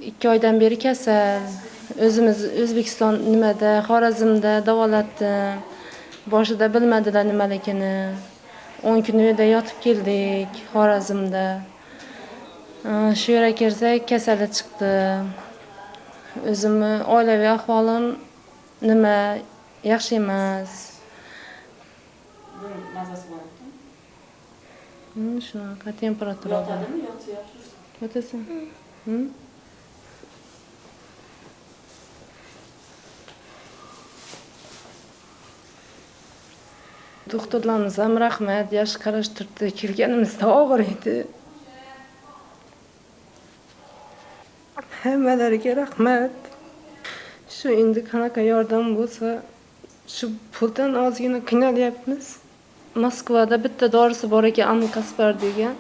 2 oydan beri kasal. O'zimiz O'zbekiston Xorazmda davolatdim. Boshida bilmadilar nimaligini. 10 kun uyda yotib keldik Xorazmda. Shu yerga kelsak kasali chiqdi. O'zimni oilaviy ahvolim yaxshi emas. Mazasi bormi? Shunaqa temperatura bor. Yotadimi, yotasan? Yotasan? Doktorlarimiz ham rahmat, yaxshi qarashtirdi. Kelganimizda og'ir edi. Hammalariga rahmat. Shu endi qanaqa yordam bo'lsa, shu puldan ozgina qiynalyapmiz. Moskvada bitta dorisi bor ekan, Amkaspar degan.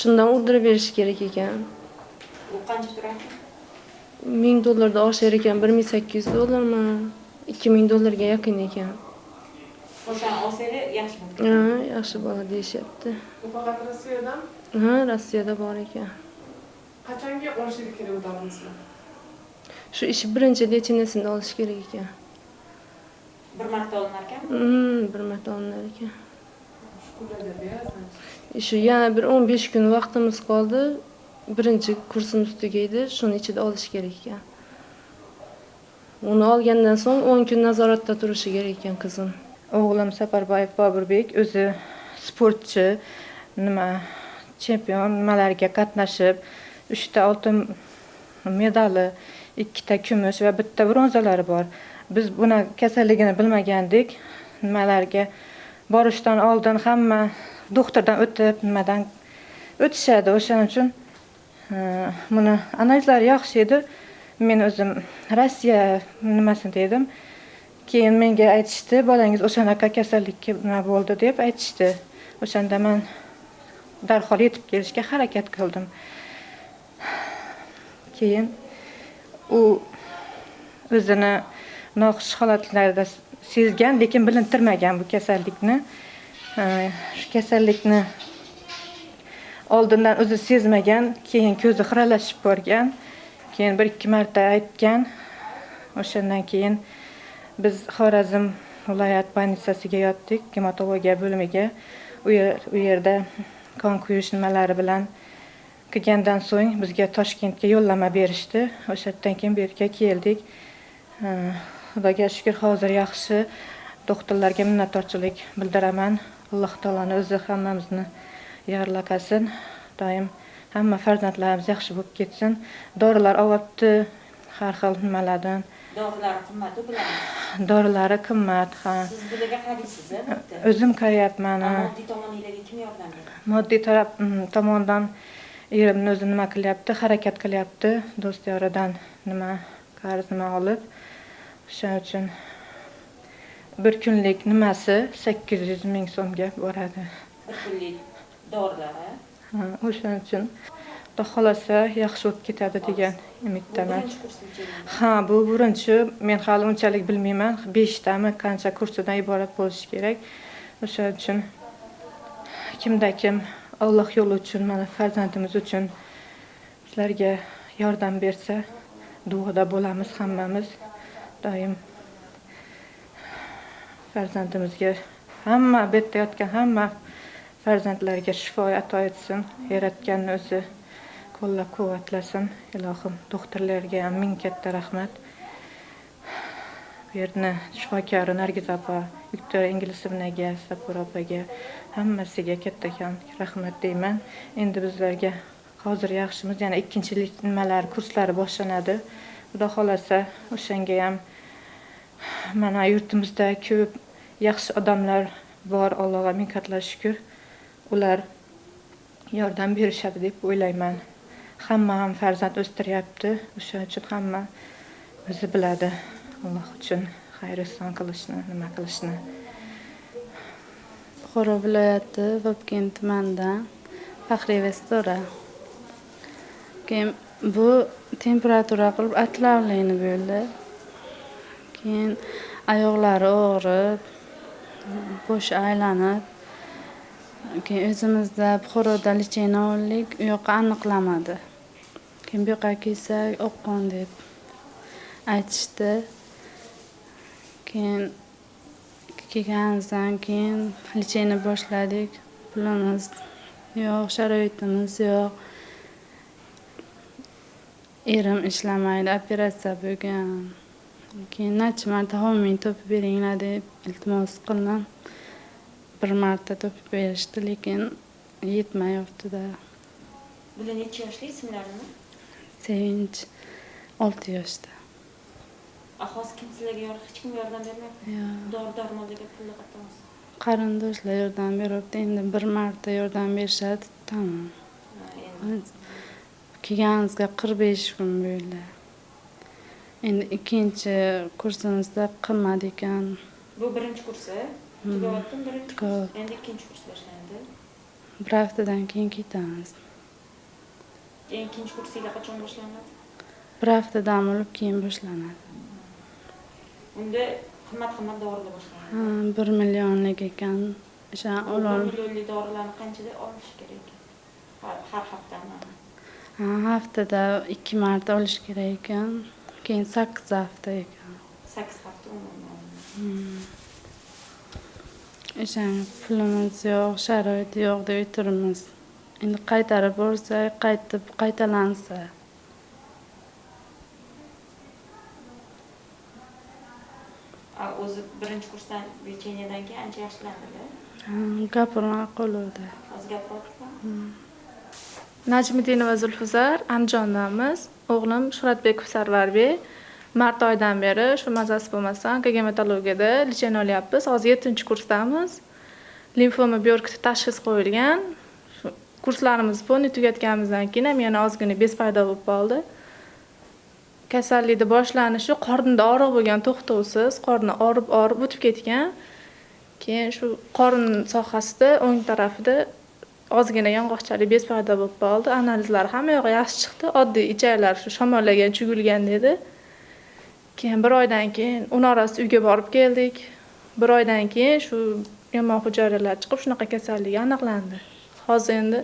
Shundan o'ldirib berish kerak ekan. U qancha turadi? $1000 oshar ekan, $1800mi? $2000 yaqin ekan. O'shani olsanglar yaxshi bo'ladi. Yaxshi bo'ladi deyishyapti. Bu faqat Rossiyadan? Rossiyada bor ekan. Qachonga olishi kerak u dorisini? Shu ish birinchi lechinasini olish kerak ekan. Bir marta olinar ekan? Bir marta olinar ekan. Shkulada beyazdan. Shu yana bir 15 kun vaqtimiz qoldi. Birinchi kursimiz tugaydi, shuni ichida olish kerak ekan. Uni olgandan so'ng 10 kun nazoratda turishi kerak ekan qizim. O'g'lim Safarboyev Boburbek o'zi sportchi, chempion nimalarga qatnashib, 3 ta oltin medali, 2 ta kumush va 1 ta bronzalari bor. Biz buni kasalligini bilmagandik. Nimalarga borishdan oldin hamma doktordan o'tib, nimadan o'tishadi. O'shaning uchun buni analizlari yaxshi edi. Men o'zim Rossiya nimasini dedim. Keyin menga aytishdi, bolangiz o'shanaqa kasallikka nima bo'ldi deb aytishdi. O'shanda men darhol yetib kelishga harakat qildim. Keyin u o'zini noxush holatlarda sezgan, lekin bilintirmagan bu kasallikni. Shu kasallikni oldindan o'zi sezmagan, keyin ko'zi xiralashib borgan. Keyin 1-2 marta aytgan. O'shandan keyin biz Xorazm viloyat больницasiga yotdik, gematologiya bo'limiga. U yerda qon quyish nimalari bilan qilgandan so'ng bizga Toshkentga yo'llanma berishdi. O'shadan keyin bu yerga keldik. Xudoga shukr, hozir yaxshi. Doktorlarga minnatdorchilik bildiraman. Alloh taoloni o'zi hammamizni yarlaqasin. Doim hamma farzandlarimiz yaxshi bo'lib ketsin. Dorilar olyapti, har xil nimalardan. Dorilari qimmat bo'ladi. Dorilari qimmat, ha. Siz bularga qaraysiz, O'zim qarayapman. Moddiy tomoningizga kim yordam beradi? Moddiy tomondan erimni o'zi nima qilyapti, harakat qilyapti. Do'stiyoridan qarz olib. Shuning uchun bir kunlik nimasi 800 ming so'mga boradi. Bir kunlik dorilari. O'shaning uchun Xudo xolasa yaxshi bo'lib ketadi degan umiddaman. Bu birinchi, men hali unchalik bilmayman. 5 tami qancha kursidan iborat bo'lishi kerak. O'shaning uchun kimda-kim Alloh yo'li uchun, mana farzandimiz uchun bizlarga yordam bersa, duoda bo'lamiz hammamiz. Doim farzandimizga, hamma betda yotgan hamma farzandlarga shifo ato etsin. Yaratganning o'zi qo'llab-quvvatlasin. Ilohim, doktorlarga ham ming katta rahmat. Bu yerni shifokori Nargiz opa, Viktoriya Inglisovaga, Sapur opaga, hammasiga kattakon rahmat deyman. Endi bizlarga hozir yaxshimiz, yana ikkinchilik kurslari boshlanadi. Xudo xolasa o'shanga ham mana yurtimizda ko'p yaxshi odamlar bor, Allohga ming qatla shukr. Ular yordam berishadi deb o'ylayman. Hamma ham farzand o'stiryapti. O'shaning uchun hamma o'zi biladi. Alloh uchun xayr ihson qilishni, nima qilishni. Buxoro viloyati Vobkent tumanida faxriy vestora. Keyin bu temperatura qilib atlavlini bo'ldi. Keyin oyoqlari og'rib, bosh aylanib. Keyin o'zimizda Buxoroda lecheniya oldik, u yoqqa aniqlamadi. Keyin bu yoqqa kelsak oqqon deb aytishdi. Keyin kelganimizdan keyin lecheniya boshladik. Pulimiz yo'q, sharoitimiz yo'q. Erim ishlamaydi, operatsiya bo'lgan. Keyin necha marta homiy topib beringlar deb iltimos qildim. Bir marta topib berishdi, lekin yetmayapti-da. Bular necha yoshli ismlarini? Sevinch 6 yoshda. Ahos kim sizlarga hech kim yordam bermayapti? Yo'q. Dori-darmonlarga pulni qayerdan? Qarindoshlar yordam beryapti. Endi bir marta yordam berishadi, tamom. Kelganimizga 45 kun bo'ldi. Endi ikkinchi kursimizda qilmadi ekan. Bu birinchi kursi. Tugatdim birinchi kurs. Endi ikkinchi kurs boshlandi. Bir haftadan keyin ketamiz. Ikkinchi kursinglar qachon boshlanadi? Bir haftadan bo'lib keyin boshlanadi. Unda qimmat dorilar boshlanadi. 1 millionlik ekan. O'sha 1 millionlik dorilarni qanchada olish kerak? Har haftami? Haftada 2 marta olish kerak ekan. Keyin 8 hafta ekan. 8 hafta umuman. O'sha pulimiz yo'q, sharoit yo'q deb turibmiz. Endi qaytarib borsak, qaytalansa. O'zi birinchi kursdan lecheniyadan keyin ancha yaxshilandida. Gapirmay qoluvdi. Hozir gapiryaptimi? Najmiddinova Zulfuzar, Andijondanmiz. O'g'lim Shuhratbekov Sarvarbek. Mart oyidan beri shu mazasi bo'lmasdan gematologiyada lecheniya olyapmiz. Hozir 7-kursdamiz. Limfoma byorkiti tashxis qo'yilgan. Kurslarimiz ponni tugatganimizdan keyin ham yana ozgina bez paydo bo'lib qoldi. Kasallikning boshlanishi qornida og'riq bo'lgan, to'xtovsiz, qorni og'rib o'tib ketgan. Keyin shu qorin sohasida o'ng tarafida ozgina yong'oqchalik bez paydo bo'lib qoldi. Analizlar hamma yo'q yaxshi chiqdi. Oddiy ichaklar shu shamollagan, chugilgan dedi. Keyin bir oydan keyin unorasi uyga borib keldik. Bir oydan keyin shu yomon hujayralar chiqib shunaqa kasallik aniqlandi. Hozir endi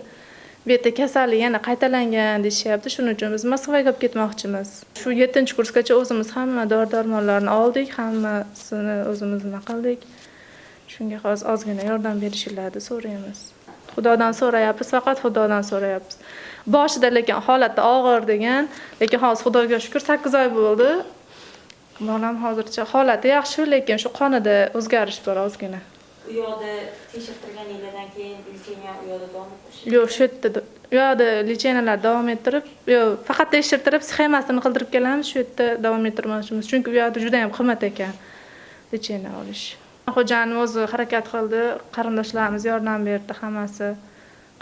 bu yerda kasallik yana qaytalangan deyishyapti. Shuning uchun biz Moskvaga olib ketmoqchimiz. Shu 7-kursgacha o'zimiz hamma dori-darmonlarni oldik, hammasini o'zimiz nima qildik. Shunga hozir ozgina yordam berishingizni so'raymiz. Xudodan so'rayapmiz, faqat Xudodan so'rayapmiz. Boshida lekin holati og'ir degan, lekin hozir Xudoga shukr 8 oy bo'ldi. Bolam hozircha holati yaxshi, lekin shu qonida o'zgarish bor ozgina. U yoqda tekshirtirganinglardan keyin lecheniya u yoqda davom ettirishingiz? Yo'q, shu yerda u yoqda lecheniyalar davom ettirib, yo'q, faqat tekshirtirib, sxemasini qildirib kelamiz, shu yerda davom ettirmoqchimiz. Chunki u yoqda juda ham qimmat ekan lecheniya olish. Xo'janim o'zi harakat qildi, qarindoshlarimiz yordam berdi hammasi.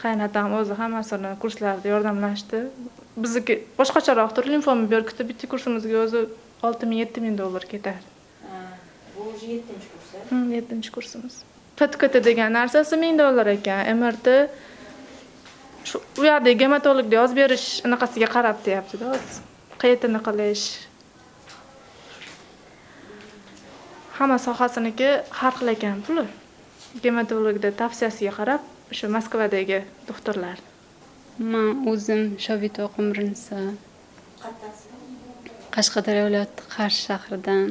Qaynatam o'zi hammasini kurslarda yordamlashdi. Bizniki boshqacharoqdir, limfoma byorkiti bitta kursimizga o'zi 6,000-7,000 dollar ketadi. Bu 7-kursi. 7-kursimiz. PTKT degan narsasi 1000 dollar ekan. MRT shu u yerda gematologga yozib berish anaqasiga qarab deyapti-da, hozir. Qaytini qilish. Hamma sohasiniki har xil ekan puli. Gematologda tavsiyasiga qarab, shu Moskvadagi doktorlar. Men o'zim Shovit o'qimrinsa. Qattasi. Qashqadaryo viloyati Qarshi shahridan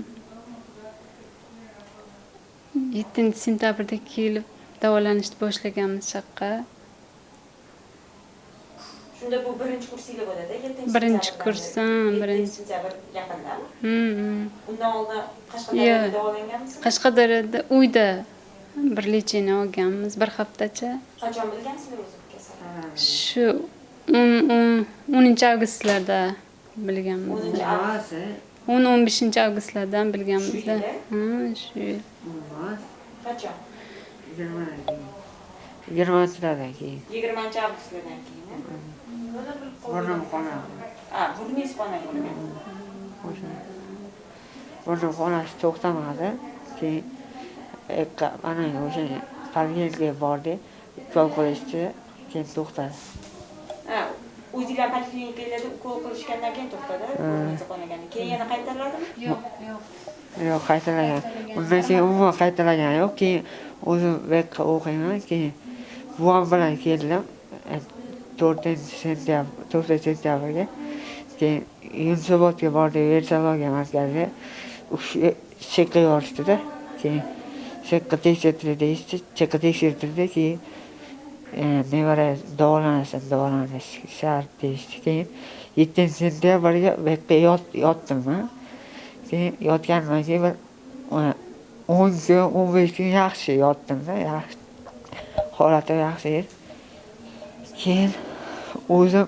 7-sentyabrda kelib davolanishni boshlaganmiz shaqqa. Shunda bu birinchi kursinglar bo'ladi, 7-sentyabr. Birinchi kursim, birinchi sentyabr yaqinlami? Undan oldin Qashqadaryoda davolanganmisiz? Qashqadaryoda uyda bir lecheniya olganmiz, bir haftacha. Qachon bilgansizlar o'zi bu kasallikni? Shu 10-avgustlarda bilganmiz. 10-15 avgustlardan bilganmiz. Shu yil. Qachon? 20'lardan keyin. 20-avgustlardan keyin. Burnum qonadi. Burningiz qonagan. Burnum qonasi to'xtamadi. Keyin mana o'sha poliklinikaga bordi. Ukol qilishdi, keyin to'xtadi. O'zinglar poliklinikalarda ukol qilishgandan keyin to'xtadi, burningiz qonagandan keyin yana qaytariladimi? Yo'q, qaytalagan. Undan keyin umuman qaytalagan yo'q. Keyin o'zim bekqa o'qiyman, keyin buvam bilan keldim. 4-sentyabrga. keyin Yunusobodga bordik, Versaloga markazga. U kishi chekka yorishdi-da. Keyin chekka tekshirtirdi deyishdi, chekka tekshirtirdi, keyin nevara davolanish shart deyishdi. Keyin 7-sentyabrga bu yerga yotdim men. Keyin yotgandan keyin bir 10 kun, 15 kun yaxshi yotdim-da, yaxshi. Holatim yaxshi edi. Keyin o'zim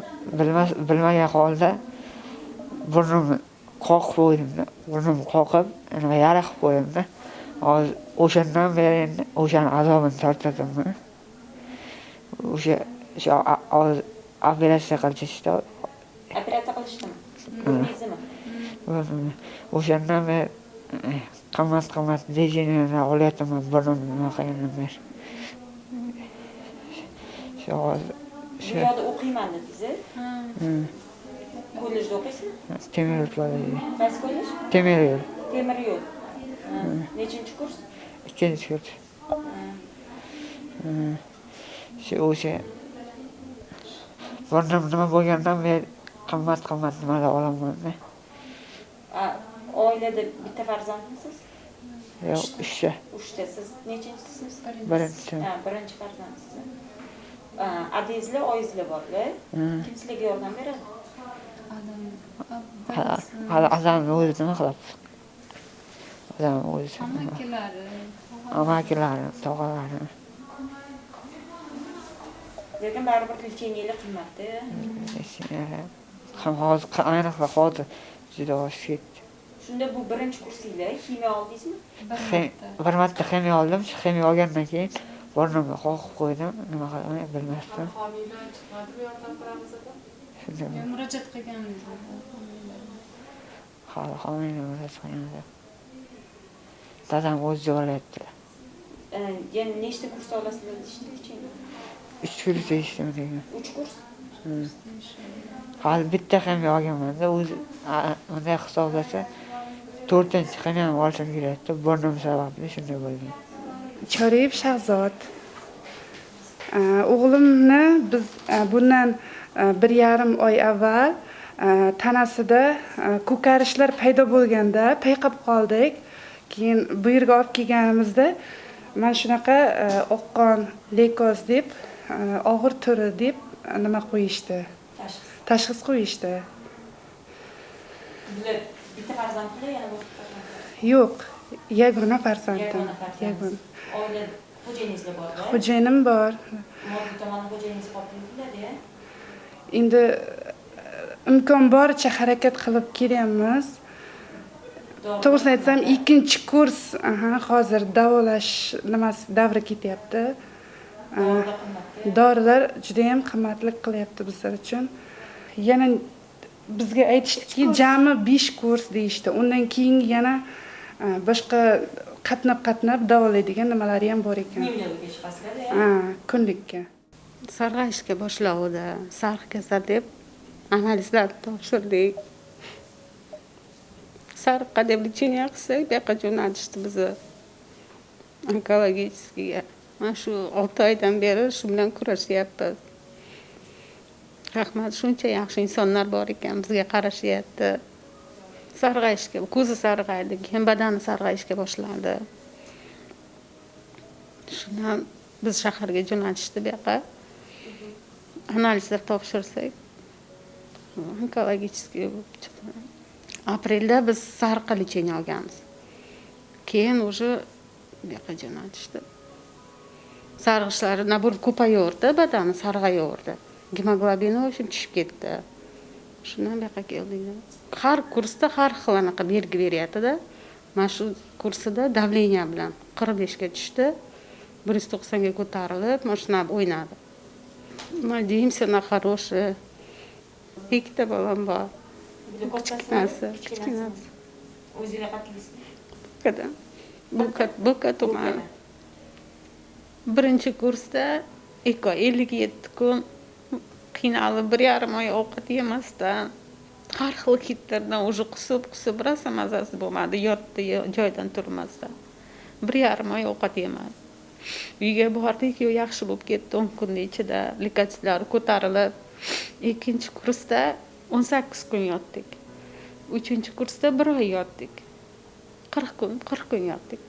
bilmagan holda burnimni qoqib qo'ydim-da. Burnim qoqib, yara qilib qo'ydim-da. Hozir o'shandan beri endi o'shaning azobini tortaman. O'sha operatsiya qilishdi. Operatsiya qilishdimi? Burningizmi? O'shandan beri qimmat lejeniyalar olyapman burnimni nima qilgandan beri. Bu yoqda o'qiyman dedingiz? Kollejda o'qiysizmi? Temir yo'l kollejida. Qaysi kollej? Temir yo'l. Temir yo'l. Nechinchi kurs? 2-kurs. O'sha burnim nima bo'lgandan beri qimmat nimalar olaman-da. Oilada bitta farzandmisiz? Yo'q, 3ta. 3ta. Siz nechinchisiz? Birinchi. Birinchi farzandsiz. Adangizlar, oyingizlar borlar. Kim sizlarga yordam beradi? Hali azamni o'zi nima qiladi? Azam o'zi. Amakilari, tog'alari. Lekin baribir lecheniyalar qimmatda. Hozir ayniqsa hozir juda oshib ketdi. Shunda bu birinchi kursinglar ximiya oldingizmi? Bir marta ximiya oldim. Ximiya olgandan keyin burnimni qoqib qo'ydim. Nima qilaman bilmasdim. Homiylar chiqmadimi yordam beramiz deb? Shunday. Murojaat qilganmiz. Hali homiylar murojaat qilgan. Dadam o'zi yo'layapti. Yana nechta kurs olasizlar deyishdinglar? 3 kurs deyishdim degan. 3 kurs? Hali bitta ximiya olganman-da, o'zi unday hisoblasa 4-chi ximiya olishim kerak-da, burnim sababli shunday bo'lgan. Choriyev Shahzod. O'g'limni biz bundan 1,5 oy avval tanasida ko'karishlar paydo bo'lganda payqab qoldik. Keyin bu yerga olib kelganimizda mana shunaqa oqqon leykoz deb, og'ir turi deb nima qo'yishdi. Tashxis qo'yishdi. Bular bitta farzandlar yana boshqa farzand? Yo'q, yagona farzandim. Yagona. Oila xo'jayiningizlar bormi? Xo'jayinim bor. Moddiy tomondan xo'jayiningiz qoldilar-ya? Endi imkon boricha harakat qilib kelyapmiz. To'g'risini aytsam, 2-kurs hozir davolash nimasi davri ketyapti. Dorilar juda ham qimmatlik qilyapti bizlar uchun. Yana bizga aytishdiki, jami 5 kurs deyishdi. Undan keyin yana boshqa qatnab davolaydigan nimalari ham bor ekan. Milliga chiqasizlar-ya? Kunlikka. Sarg'ayishga boshlovdi. Sarg'ish kasal deb analizlar topshirdik. Sarqqa deb lecheniya qilsak, bu yoqqa jo'natishdi bizni onkologическийga. Mana shu 6 oydan beri shu bilan kurashyapmiz. Rahmat, shuncha yaxshi insonlar bor ekan, bizga qarashyapti. Sarg'ayishga, ko'zi sarg'aydi, keyin badani sarg'ayishga boshladi. Shundan biz shaharga jo'natishdi bu yoqqa. Analizlar topshirsak, onkologический aprelda biz sarqqa lecheniya olganmiz. Keyin уже bu yoqqa jo'natishdi. Sarg'ishlari nabur ko'payaverdi, badani sarg'ayaverdi. Gemoglobini o'shim tushib ketdi. Shundan bu yoqqa keldik. Har kursda har xil anaqa belgi beryapti-da. Mana shu kursida davleniya bilan 45 ga tushdi. 190 ga ko'tarilib, mana shuna o'ynadi. Надеемся на хорошее. Ikkita bolam bor. Kichkinasi. O'zinglar qatlisizmi? Qada. Buka tuman. Birinchi kursda 57 kun qiynalib 1,5 oy ovqat yemasdan har xil kitlardan уже qusib rosa mazasi bo'lmadi, yotdi joydan turmasdan. 1,5 oy ovqat yemadi. Uyga bordik, yaxshi bo'lib ketdi 10 kun ichida, lekatlar ko'tarilib. Ikkinchi kursda 18 kun yotdik. 3-kursda 1 oy yotdik. 40 kun yotdik.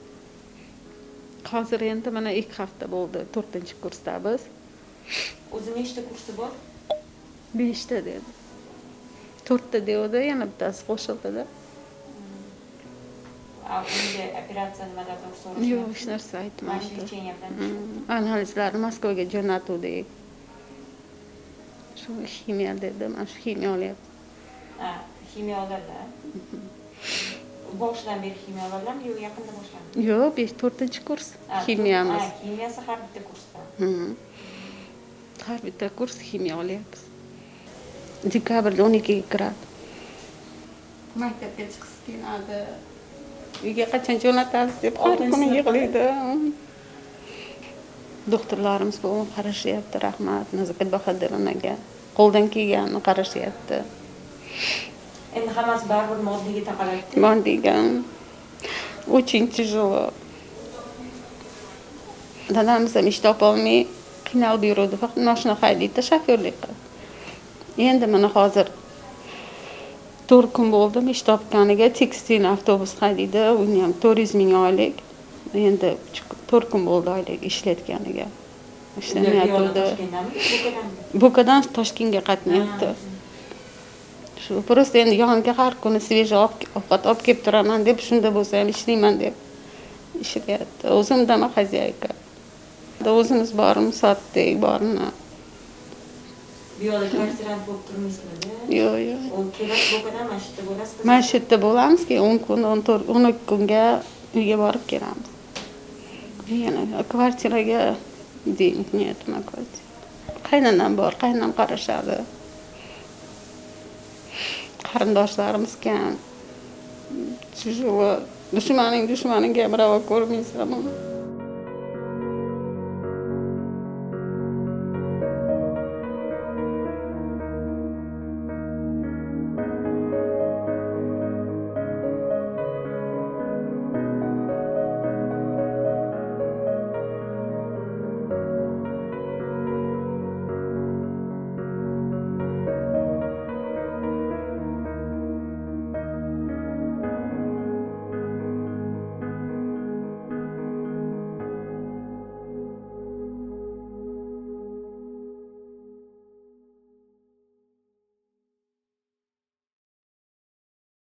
Hozir endi mana 2 hafta bo'ldi 4-kursdamiz. O'zi nechta kursi bor? 5 ta dedi. 4 ta dedi, yana bittasi qo'shildi-da. Unga operatsiya nimalardan so'rash? Yo'q, hech narsa aytmadi. Mana shu lecheniya bilan. Analizlarni Moskvaga jo'natuvdik. Shu ximiya dedi, mana shu ximiya olyapti. Ha, ximiya oladida. Boshidan beri ximiya oladimi yo'q yaqinda boshlandimi? Yo'q, 4-kurs ximiyamiz. Ha, ximiyasi har bitta kursda. Har bitta kurs ximiya olyapmiz. Dekabrda 12 ga kiradi. Maktabga chiqib keladi. Uyga qachon jo'natasiz deb har kuni yig'laydi. Doktorlarimiz bu qarashyapti, rahmat Nazokat Bahodirinaga. Qo'ldan kelganini qarashyapti. Endi hammasi baribir moddiga taqalaydi. Moddiga. Очень тяжело. Dadamiz ham ish topolmay qiynalib yuruvdi. Faqat mashina haydaydi, shofyorlik qiladi. Endi mana hozir 4 kun bo'ldi ish topganiga, tekstil avtobus haydaydi, uni ham 400 ming oylik. Endi 4 kun bo'ldi oylik ishlatganiga. Ishlamayapti. Bukadan Toshkentga qatnayapti. Shu просто endi yoniga har kuni svejiy ovqat olib kelib turaman deb, shunda bo'lsa ham ishlayman deb ishlayapti. O'zimdan xoziyka. O'zimiz borimiz sotdik, borini. Bu yo'lda kvartirant bo'lib turmaysizmi? Yo'q. U kerak bo'lgan mana shu yerda bo'lasiz. Mana shu yerda bo'lamiz, keyin 10 kun, 12 kunga uyga borib kelamiz. Yana kvartiraga денег нет на kvartira. Qaynonam bor, qaynonam qarashadi. Qarindoshlarimiz kam. Dushmaning ham ravo ko'rmaysan.